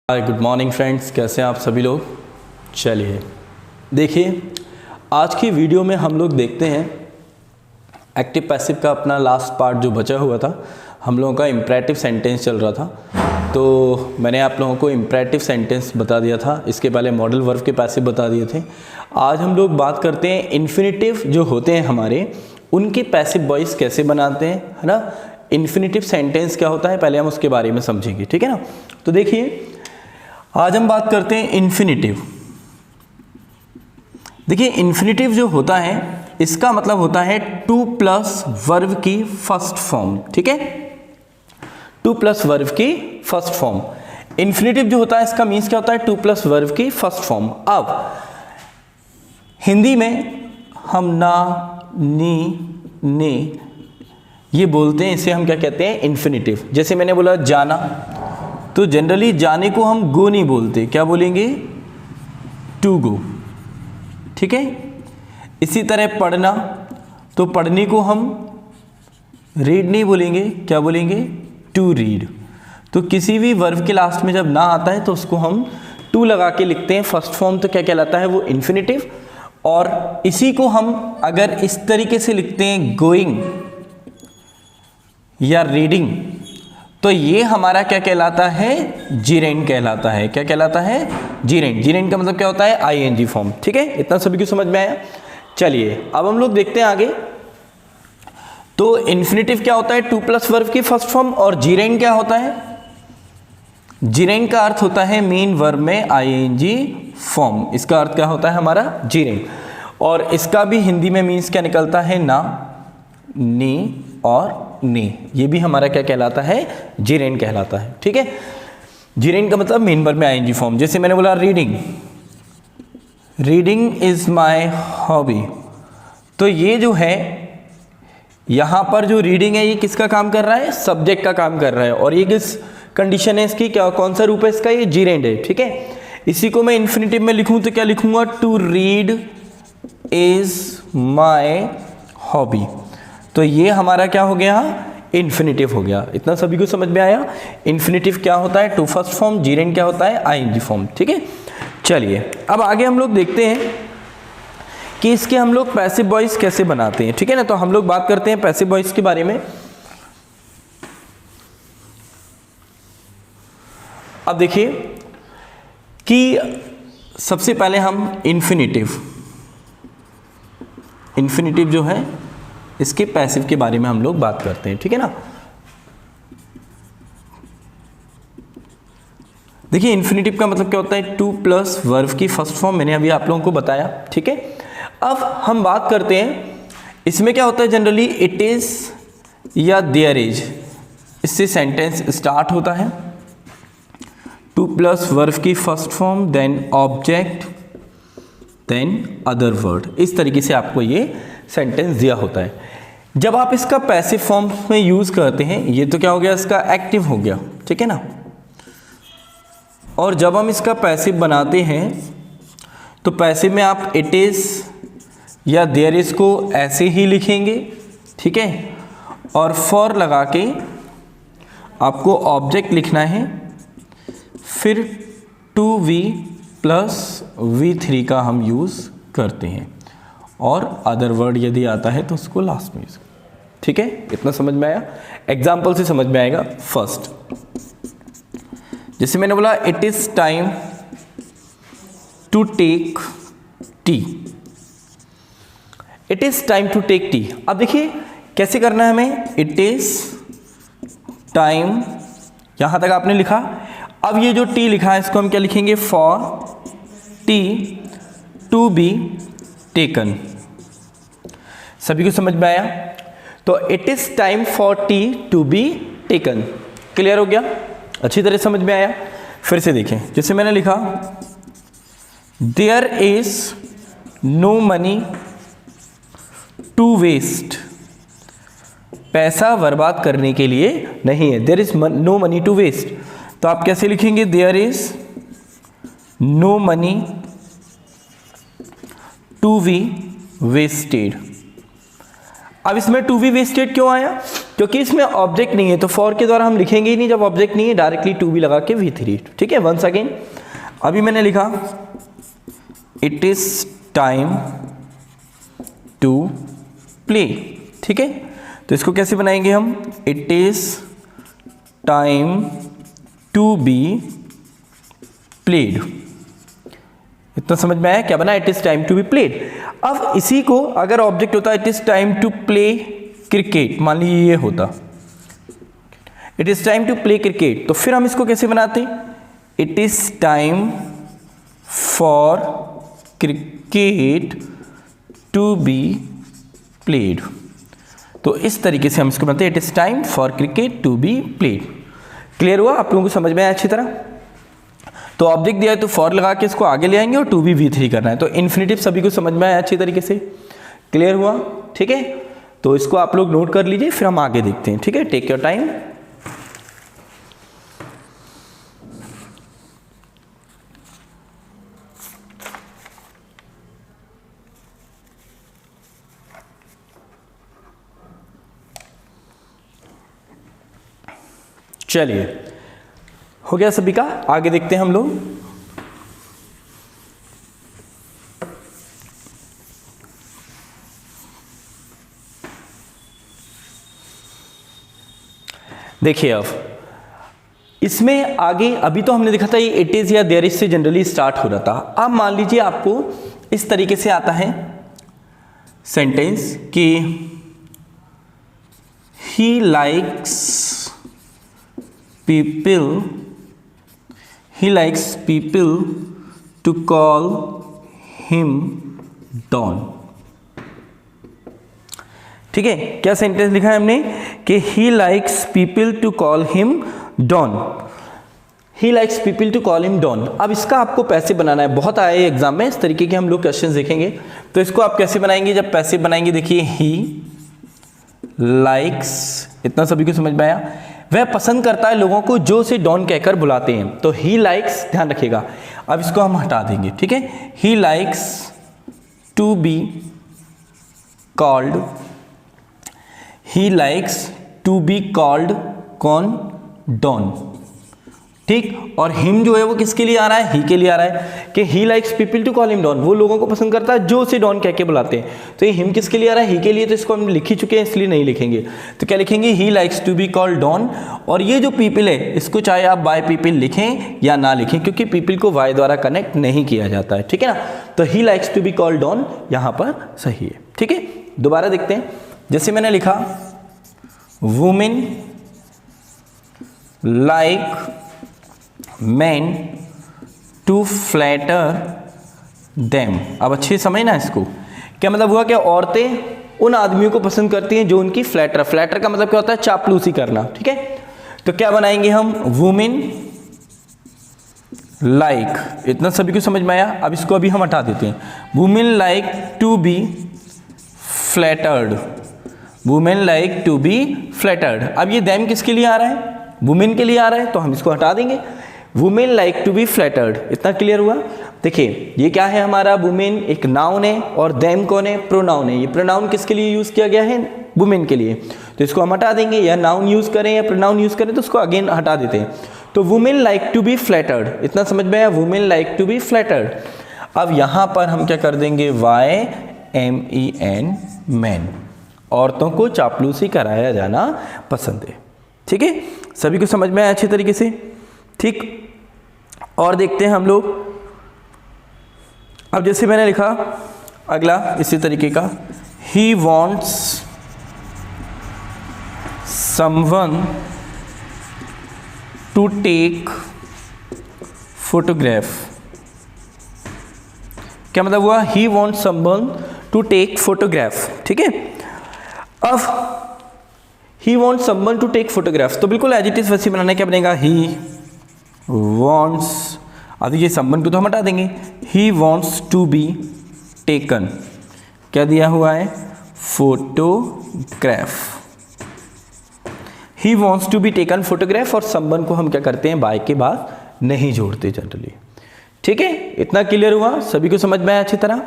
Hi good morning friends, कैसे हैं आप सभी लोग। चलिए देखिए, आज की वीडियो में हम लोग देखते हैं एक्टिव पैसिव का अपना लास्ट पार्ट जो बचा हुआ था। हम लोगों का इम्परेटिव सेंटेंस चल रहा था, तो मैंने आप लोगों को इम्परेटिव सेंटेंस बता दिया था, इसके पहले मॉडल वर्ब के पैसिव बता दिए थे। आज हम लोग बात करते हैं इन्फिनेटिव जो होते हैं हमारे, उनके पैसिव वॉइस कैसे बनाते हैं, है ना। इन्फिनेटिव सेंटेंस क्या होता है पहले हम उसके बारे में समझेंगे, ठीक है ना। तो देखिए, आज हम बात करते हैं इन्फिनेटिव। देखिए, इन्फिनेटिव जो होता है इसका मतलब होता है टू प्लस वर्ब की फर्स्ट फॉर्म, ठीक है। टू प्लस वर्ब की फर्स्ट फॉर्म इन्फिनेटिव जो होता है, इसका मीन्स क्या होता है, टू प्लस वर्ब की फर्स्ट फॉर्म। अब हिंदी में हम ना, नी, ने ये बोलते हैं, इसे हम क्या कहते हैं, इन्फिनेटिव। जैसे मैंने बोला जाना, तो जनरली जाने को हम गो नहीं बोलते, क्या बोलेंगे, टू गो, ठीक है। इसी तरह पढ़ना, तो पढ़ने को हम रीड नहीं बोलेंगे, क्या बोलेंगे, टू रीड। तो किसी भी वर्ब के लास्ट में जब ना आता है तो उसको हम टू लगा के लिखते हैं फर्स्ट फॉर्म, तो क्या कहलाता है वो इन्फिनेटिव। और इसी को हम अगर इस तरीके से लिखते हैं गोइंग या रीडिंग, तो ये हमारा क्या कहलाता है, जीरेंड कहलाता है। क्या कहलाता है, जीरेंड। जीरेंड का मतलब क्या होता है, आईएनजी फॉर्म, ठीक है। इतना सभी को समझ में आया। चलिए अब हम लोग देखते हैं आगे। तो इन्फिनेटिव क्या होता है, टू प्लस वर्ब की फर्स्ट फॉर्म। और जीरेंड क्या होता है, जीरेंड का अर्थ होता है मेन वर्ब में आईएनजी फॉर्म। इसका अर्थ क्या होता है हमारा, जीरेंड। और इसका भी हिंदी में मीन्स क्या निकलता है, ना, नी और ने। ये भी हमारा क्या कहलाता है, जीरेंड कहलाता है, ठीक है। जीरेंड का मतलब मेन वर्ब में आईएनजी फॉर्म। जैसे मैंने बोला reading, reading is my hobby, तो ये जो है यहाँ पर जो रीडिंग है ये किसका काम कर रहा है, सब्जेक्ट का काम कर रहा है। और ये किस कंडीशन है इसकी, क्या कौन सा रूप है इसका, ये जीरेंड है, ठीक है। इसी को मैं इन्फिनेटिव में लिखूं तो क्या लिखूंगा, to read is my hobby. तो ये हमारा क्या हो गया, इन्फिनेटिव हो गया। इतना सभी को समझ में आया। इन्फिनेटिव क्या होता है, टू फर्स्ट फॉर्म, जीरेंड क्या होता है, आईएनजी फॉर्म, ठीक है। चलिए अब आगे हम लोग देखते हैं कि इसके हम लोग पैसिव वॉइस कैसे बनाते हैं, ठीक है ना। तो हम लोग बात करते हैं पैसिव वॉइस के बारे में। अब देखिए कि सबसे पहले हम इन्फिनेटिव जो है इसके पैसिव के बारे में हम लोग बात करते हैं, ठीक है ना। देखिए, इन्फिनेटिव का मतलब क्या होता है, टू प्लस वर्ब की फर्स्ट फॉर्म। मैंने अभी आप लोगों को बताया, ठीक है। अब हम बात करते हैं इसमें क्या होता है, जनरली इट इज या देयर इज, इससे सेंटेंस स्टार्ट होता है। टू प्लस वर्ब की first form, then object, then other word. इस तरीके से आपको ये सेंटेंस दिया होता है। जब आप इसका पैसिव फॉर्म में यूज करते हैं, ये तो क्या हो गया, इसका एक्टिव हो गया, ठीक है ना। और जब हम इसका पैसिव बनाते हैं तो पैसिव में आप इट इज या देयर इज को ऐसे ही लिखेंगे, ठीक है। और फॉर लगा के आपको ऑब्जेक्ट लिखना है, फिर टू वी प्लस V3 का हम यूज करते हैं, और अदर वर्ड यदि आता है तो उसको लास्ट में यूज, ठीक है। इतना समझ में आया। एग्जाम्पल से समझ में आएगा। फर्स्ट, जैसे मैंने बोला it is time to take tea, it is time to take tea. अब देखिए कैसे करना है हमें, इट इज टाइम, यहां तक आपने लिखा। अब ये जो टी लिखा है इसको हम क्या लिखेंगे, for tea to be taken. सभी को समझ में आया। तो it is time for tea to be taken. Clear हो गया, अच्छी तरह समझ में आया। फिर से देखें, जैसे मैंने लिखा there is no money to waste, पैसा बर्बाद करने के लिए नहीं है, there is no money to waste. तो आप कैसे लिखेंगे, there is no money to be wasted. अब इसमें टू बी वेस्टेड क्यों आया, क्योंकि इसमें ऑब्जेक्ट नहीं है तो फॉर के द्वारा हम लिखेंगे ही नहीं, जब ऑब्जेक्ट नहीं है डायरेक्टली टू बी लगा के V3, ठीक है। वंस अगेन अभी मैंने लिखा it is time to play, ठीक है। तो इसको कैसे बनाएंगे हम, it is time to be played. इतना समझ में आया क्या बना, it is time to be played. अब इसी को अगर ऑब्जेक्ट होता it is time to play cricket, मान लीजिए ये होता it is time to play cricket, तो फिर हम इसको कैसे बनाते, it is time for cricket to be played. तो इस तरीके से हम इसको बनाते हैं, it is time for cricket to be played. Clear हुआ, आप लोगों को समझ में आया अच्छी तरह। तो ऑब्जेक्ट दिया है तो फॉर लगा के इसको आगे ले आएंगे और टू बी V3 करना है। तो इन्फिनेटिव सभी को समझ में आया अच्छी तरीके से, क्लियर हुआ, ठीक है। तो इसको आप लोग नोट कर लीजिए, फिर हम आगे देखते हैं, ठीक है। Take your time. चलिए हो गया सभी का, आगे देखते हैं हम लोग। देखिए अब इसमें आगे अभी तो हमने देखा था ये इट इज या देयर इज से जनरली स्टार्ट हो रहा था। अब मान लीजिए आपको इस तरीके से आता है सेंटेंस कि he likes people to call him Don, ठीक है। क्या सेंटेंस लिखा है हमने कि he likes people to call him Don, he likes people to call him Don। अब इसका आपको पैसे बनाना है, बहुत आए एग्जाम में इस तरीके के हम लोग क्वेश्चंस देखेंगे। तो इसको आप कैसे बनाएंगे, जब पैसे बनाएंगे देखिए he likes, इतना सभी को समझ में आया, वह पसंद करता है लोगों को जो से डॉन कहकर बुलाते हैं। तो ही लाइक्स, ध्यान रखिएगा, अब इसको हम हटा देंगे, ठीक है। He likes to be called, he likes to be called कौन, डॉन, ठीक। और हिम जो है वो किसके लिए आ रहा है, ही के लिए आ रहा है कि he likes people to call him don, वो लोगों को पसंद करता है जो उसे डॉन कह के बुलाते हैं। तो ये हिम किसके लिए आ रहा है, ही के लिए। तो इसको हम लिख ही चुके हैं इसलिए नहीं लिखेंगे। तो क्या लिखेंगे, he likes to be called don. और ये जो पीपल है इसको चाहे आप बाय पीपल लिखें या ना लिखें, क्योंकि पीपल को वाई द्वारा कनेक्ट नहीं किया जाता है, ठीक है ना। तो he likes to be called don यहाँ पर सही है, ठीक है। दोबारा देखते हैं, जैसे मैंने लिखा women like men to flatter them। अब अच्छे समझना इसको, क्या मतलब हुआ, क्या औरतें उन आदमियों को पसंद करती हैं जो उनकी फ्लैटर, फ्लैटर का मतलब क्या होता है, चापलूसी करना, ठीक है। तो क्या बनाएंगे हम, वुमेन लाइक, इतना सभी को समझ में आया। अब इसको अभी हम हटा देते हैं, women like to be flattered, women like to be flattered. अब ये them किसके लिए आ रहा है, वुमेन के लिए आ रहा है, तो हम इसको हटा देंगे, women like to be flattered. इतना क्लियर हुआ। देखिए ये क्या है हमारा, वुमेन एक नाउन है और देम कौन है, प्रोनाउन है। ये प्रोनाउन किसके लिए यूज किया गया है, वुमेन के लिए। तो इसको हम हटा देंगे, या नाउन यूज करें या प्रोनाउन यूज करें तो उसको अगेन हटा देते हैं। तो women like to be flattered, इतना समझ में आया, women like to be flattered. अब यहां पर हम क्या कर देंगे, YMEN, मैन, औरतों को चापलूसी कराया जाना पसंद है, ठीक है। सभी को समझ में आया अच्छे तरीके से, ठीक। और देखते हैं हम लोग, अब जैसे मैंने लिखा अगला इसी तरीके का, he wants someone to take photograph. क्या मतलब हुआ, he wants someone to take photograph, ठीक है। अब he wants someone to take photograph, तो बिल्कुल एज इट इज वैसे बनाना, क्या बनेगा, ही वॉन्ट्स, अब ये संबंध को तो हम हटा देंगे, he wants to be taken, क्या दिया हुआ है, photograph, he wants to be taken photograph. और संबंध को हम क्या करते हैं, बाय के बाद नहीं जोड़ते जनरली, ठीक है। इतना क्लियर हुआ, सभी को समझ में आया अच्छी तरह।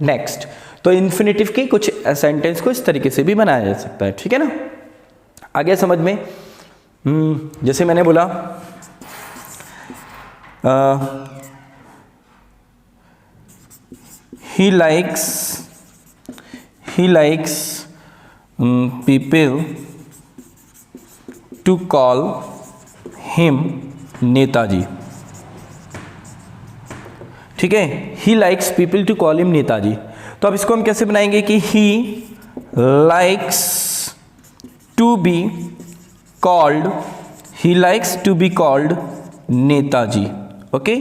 नेक्स्ट, तो इन्फिनेटिव के कुछ सेंटेंस को इस तरीके से भी बनाया जा सकता है, ठीक है ना। आ गया समझ में? जैसे मैंने बोला he likes people to call him Netaji, ठीक है, he likes people to call him Netaji. तो अब इसको हम कैसे बनाएंगे कि he likes to be called Netaji. Okay,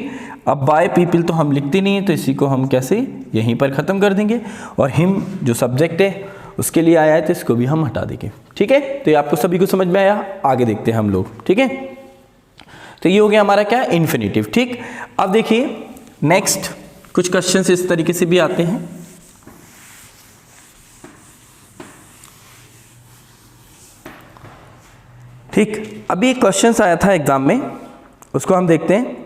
अब बाय पीपल तो हम लिखते नहीं है, तो इसी को हम कैसे यहीं पर ख़त्म कर देंगे, और हिम जो सब्जेक्ट है उसके लिए आया है तो इसको भी हम हटा देंगे। ठीक है, तो ये आपको सभी को समझ में आया? आगे देखते हैं हम लोग। ठीक है, तो ये हो गया हमारा क्या, इन्फिनेटिव। ठीक, अब देखिए नेक्स्ट कुछ क्वेश्चंस इस तरीके से भी आते हैं। ठीक, अभी एक क्वेश्चन आया था एग्जाम में, उसको हम देखते हैं।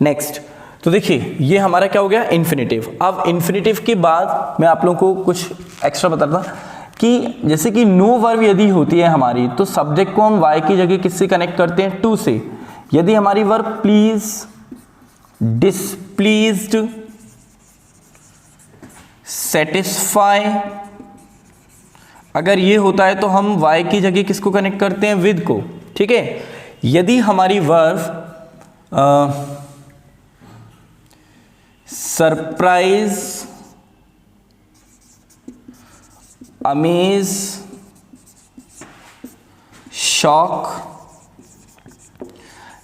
नेक्स्ट, तो देखिए ये हमारा क्या हो गया, इन्फिनेटिव। अब इन्फिनेटिव के बाद मैं आप लोगों को कुछ एक्स्ट्रा बताता कि जैसे कि नो वर्ब यदि होती है हमारी, तो सब्जेक्ट को हम वाई की जगह किससे कनेक्ट करते हैं, टू से। यदि हमारी वर्ब प्लीज, डिसप्लीज्ड, सेटिस्फाई, अगर ये होता है तो हम वाई की जगह किसको कनेक्ट करते हैं, विद को। ठीक है, यदि हमारी वर्ब सरप्राइज, अमेज, शॉक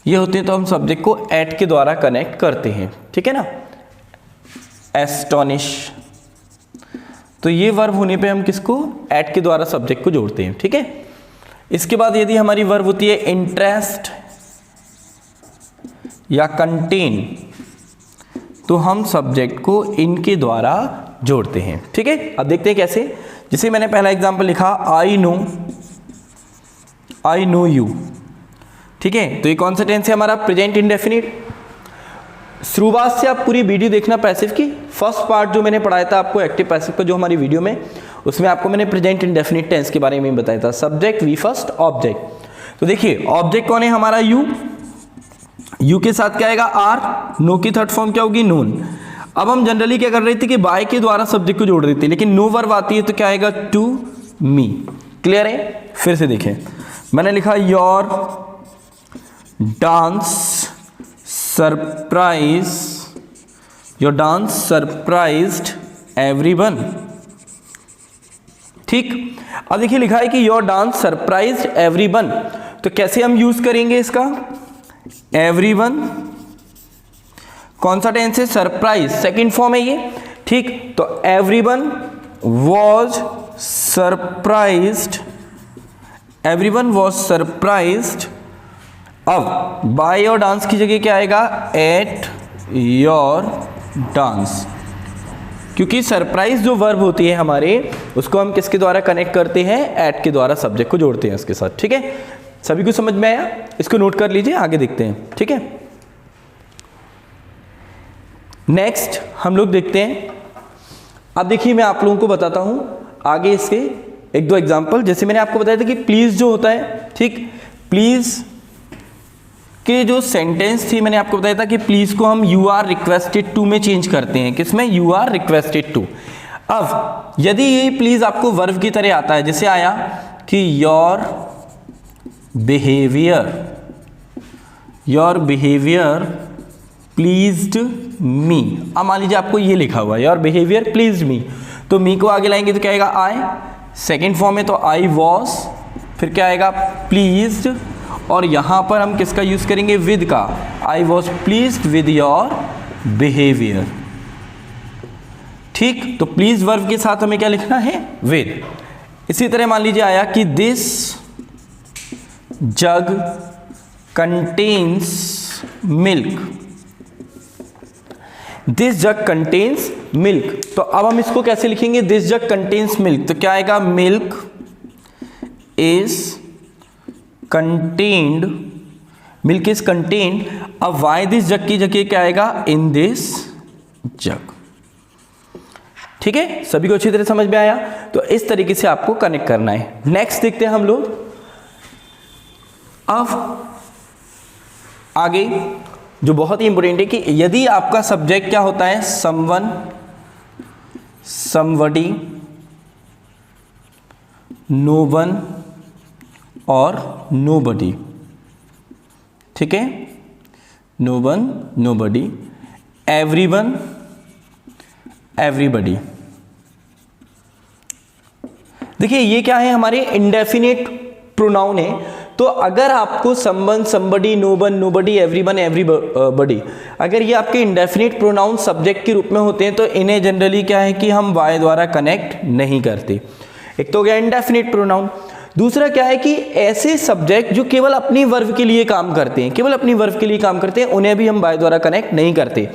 ये होते हैं तो हम सब्जेक्ट को एट के द्वारा कनेक्ट करते हैं। ठीक है ना, एस्टोनिश, तो ये वर्ब होने पे हम किसको, एट के द्वारा सब्जेक्ट को जोड़ते हैं। ठीक है, इसके बाद यदि हमारी वर्ब होती है इंटरेस्ट या कंटेन, तो हम सब्जेक्ट को इनके द्वारा जोड़ते हैं। ठीक है, अब देखते हैं कैसे। जैसे मैंने पहला एग्जांपल लिखा, आई नो यू। ठीक है, तो ये कौन सा टेंस है हमारा, प्रेजेंट इंडेफिनिट। शुरुआत से आप पूरी वीडियो देखना पैसिव की। फर्स्ट पार्ट जो मैंने पढ़ाया था आपको एक्टिव पैसिव का, जो हमारी वीडियो में, उसमें आपको मैंने प्रेजेंट इंडेफिनिट टेंस के बारे में बताया था। Subject, V first, object. तो देखिए ऑब्जेक्ट कौन है हमारा, यू के साथ क्या आएगा, आर, नो की थर्ड फॉर्म क्या होगी, नून। अब हम जनरली क्या कर रहे थे कि बाय के द्वारा सब्जेक्ट को जोड़ रहे थे, लेकिन नो वर्ब आती है तो क्या आएगा, टू मी। क्लियर है? फिर से देखें, मैंने लिखा योर डांस सरप्राइज्ड एवरीवन। ठीक, अब देखिए लिखा है कि योर डांस सरप्राइज्ड एवरीवन, तो कैसे हम यूज करेंगे इसका, एवरीवन कौन सा टेंस है, सरप्राइज, सेकंड फॉर्म है ये। ठीक, तो एवरीवन वॉज सरप्राइज्ड। अब बाय योर डांस की जगह क्या आएगा, एट योर डांस, क्योंकि सरप्राइज जो वर्ब होती है हमारे, उसको हम किसके द्वारा कनेक्ट करते हैं, एट के द्वारा सब्जेक्ट को जोड़ते हैं उसके साथ। ठीक है, सभी को समझ में आया? इसको नोट कर लीजिए, आगे देखते हैं। ठीक है, नेक्स्ट हम लोग देखते हैं। अब देखिए मैं आप लोगों को बताता हूं आगे इसके एक दो एग्जांपल। जैसे मैंने आपको बताया था कि प्लीज जो होता है, ठीक, प्लीज के जो सेंटेंस थी, मैंने आपको बताया था कि प्लीज को हम यू आर रिक्वेस्टेड टू में चेंज करते हैं। किसमें, यू आर रिक्वेस्टेड टू। अब यदि ये प्लीज आपको वर्ब की तरह आता है, जैसे आया कि योर बिहेवियर प्लीज्ड मी। अब मान लीजिए आपको ये लिखा हुआ है योर बिहेवियर प्लीज्ड मी, तो मी को आगे लाएंगे तो क्या आएगा, आई। सेकेंड फॉर्म है तो आई वॉज, फिर क्या आएगा, प्लीज्ड, और यहां पर हम किसका यूज करेंगे, विद का। I was pleased with your behaviour. ठीक, तो प्लीज वर्ब के साथ हमें क्या लिखना है, विद। इसी तरह मान लीजिए आया कि this jug contains milk, this jug contains milk. तो अब हम इसको कैसे लिखेंगे, दिस जग कंटेन्स मिल्क, तो क्या आएगा, milk is contained, milk is contained. अब वाई दिस जग की जगह क्या आएगा, इन दिस जग। ठीक है, सभी को अच्छी तरह समझ में आया। तो इस तरीके से आपको कनेक्ट करना है। नेक्स्ट देखते हैं हम लोग। अब आगे जो बहुत ही इंपॉर्टेंट है कि यदि आपका सब्जेक्ट क्या होता है, समवन, समबडी, नो वन और नोबडी, ठीक है, no one, nobody, everyone, everybody. देखिए ये क्या है, हमारे इंडेफिनिट प्रोनाउन है। तो अगर आपको someone, somebody, no one, nobody, everyone, everybody, अगर ये आपके इंडेफिनिट प्रोनाउन सब्जेक्ट के रूप में होते हैं तो इन्हें जनरली क्या है कि हम वाई द्वारा कनेक्ट नहीं करते। एक तो हो गया इंडेफिनिट प्रोनाउन। दूसरा क्या है कि ऐसे सब्जेक्ट जो केवल अपनी वर्ब के लिए काम करते हैं, केवल अपनी वर्ब के लिए काम करते हैं, उन्हें भी हम वाई द्वारा कनेक्ट नहीं करते।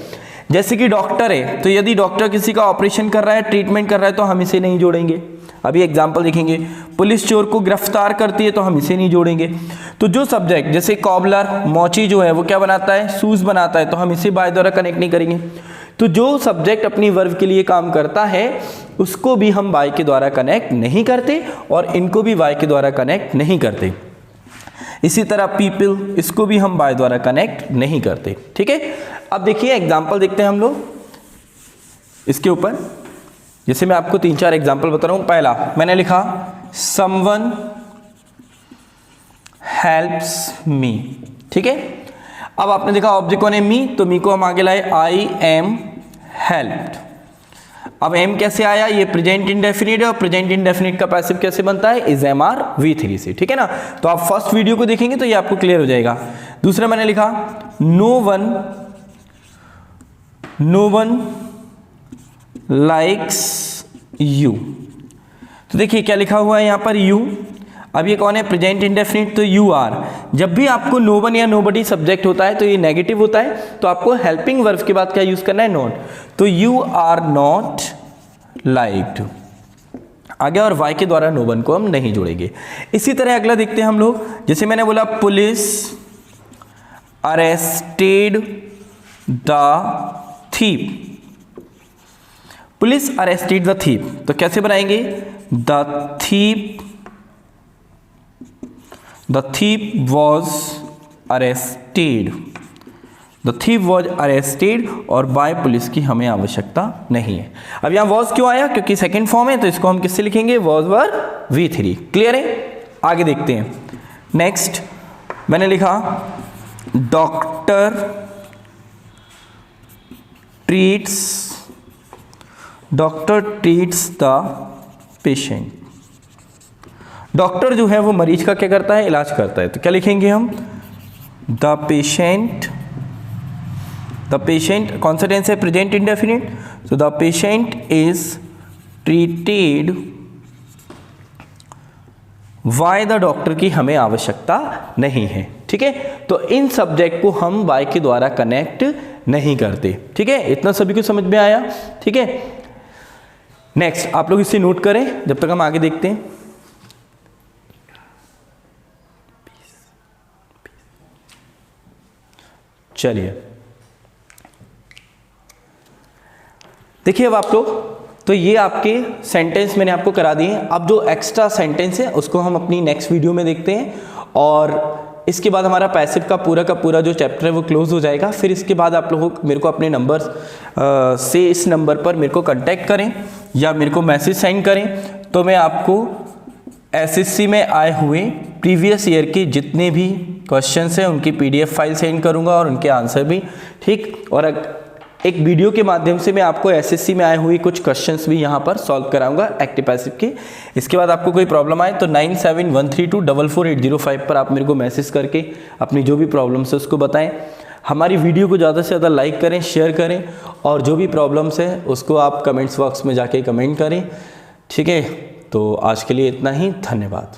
जैसे कि डॉक्टर है, तो यदि डॉक्टर किसी का ऑपरेशन कर रहा है, ट्रीटमेंट कर रहा है, तो हम इसे नहीं जोड़ेंगे। अभी एग्जाम्पल देखेंगे। पुलिस चोर को गिरफ्तार करती है, तो हम इसे नहीं जोड़ेंगे। तो जो सब्जेक्ट जैसे कॉबलर, मोची जो है वो क्या बनाता है, शूज बनाता है, तो हम इसे बाय द्वारा कनेक्ट नहीं करेंगे। तो जो सब्जेक्ट अपनी वर्ब के लिए काम करता है उसको भी हम बाय के द्वारा कनेक्ट नहीं करते और इनको भी बाय के द्वारा कनेक्ट नहीं करते। इसी तरह पीपल, इसको भी हम बाय द्वारा कनेक्ट नहीं करते। ठीक है, अब देखिए एग्जाम्पल देखते हैं हम लोग इसके ऊपर। जैसे मैं आपको 3-4 एग्जाम्पल बता रहा हूं। पहला मैंने लिखा समवन हेल्प्स मी। ठीक है, अब आपने देखा ऑब्जेक्ट कौन है, मी, तो मी को हम आगे लाए आई एम हेल्प्ड। अब एम कैसे आया, ये प्रेजेंट इंडेफिनिट है और प्रेजेंट इंडेफिनिट का पैसिव कैसे बनता है, इज एम आर V3 से। ठीक है ना, तो आप फर्स्ट वीडियो को देखेंगे तो ये आपको क्लियर हो जाएगा। दूसरा मैंने लिखा नो वन लाइक्स यू। तो देखिए क्या लिखा हुआ है यहाँ पर, यू। अब ये कौन है, प्रेजेंट इंडेफिनिट, तो यू आर। जब भी आपको नो वन या नोबडी सब्जेक्ट होता है तो ये नेगेटिव होता है, तो आपको हेल्पिंग वर्ब के बाद क्या यूज करना है, नॉट। तो यू आर नॉट लाइक्ड आगे, और वाई के द्वारा नो वन को हम नहीं जोड़ेंगे। इसी तरह अगला देखते हैं हम लोग। जैसे मैंने बोला police arrested the thief. Police arrested the thief, तो कैसे बनाएंगे, the thief was arrested। The thief was arrested और बाय पुलिस की हमें आवश्यकता नहीं है। अब यहाँ was क्यों आया, क्योंकि सेकंड फॉर्म है, तो इसको हम किससे लिखेंगे, was वर V3। क्लियर है, आगे देखते हैं। नेक्स्ट मैंने लिखा doctor treats the patient. Doctor जो है वो मरीज का क्या करता है, इलाज करता है, तो क्या लिखेंगे हम, द पेशेंट कौन सा टेंस है, प्रेजेंट इंडेफिनिट, तो the patient is treated by the doctor की हमें आवश्यकता नहीं है। ठीक है, तो इन सब्जेक्ट को हम बाय के द्वारा कनेक्ट नहीं करते। ठीक है, इतना सभी को समझ में आया। ठीक है, नेक्स्ट आप लोग इसे नोट करें जब तक हम आगे देखते हैं। चलिए देखिए, अब आप लोग, तो ये आपके सेंटेंस मैंने आपको करा दिए। अब जो एक्स्ट्रा सेंटेंस है उसको हम अपनी नेक्स्ट वीडियो में देखते हैं, और इसके बाद हमारा पैसिव का पूरा जो चैप्टर है वो क्लोज हो जाएगा। फिर इसके बाद आप लोग मेरे को अपने नंबर से इस नंबर पर मेरे को कांटेक्ट करें या मेरे को मैसेज सेंड करें, तो मैं आपको एसएससी में आए हुए प्रीवियस ईयर के जितने भी क्वेश्चंस हैं उनकी PDF फाइल सेंड करूंगा और उनके आंसर भी। ठीक, और एक वीडियो के माध्यम से मैं आपको एसएससी में आए हुए कुछ क्वेश्चंस भी यहाँ पर सॉल्व कराऊंगा एक्टिव पैसिव के। इसके बाद आपको कोई प्रॉब्लम आए तो 9713244805 पर आप मेरे को मैसेज करके अपनी जो भी प्रॉब्लम्स है उसको बताएं। हमारी वीडियो को ज़्यादा से ज़्यादा लाइक करें, शेयर करें, और जो भी प्रॉब्लम्स है उसको आप कमेंट्स बॉक्स में जाके कमेंट करें। ठीक है, तो आज के लिए इतना ही, धन्यवाद।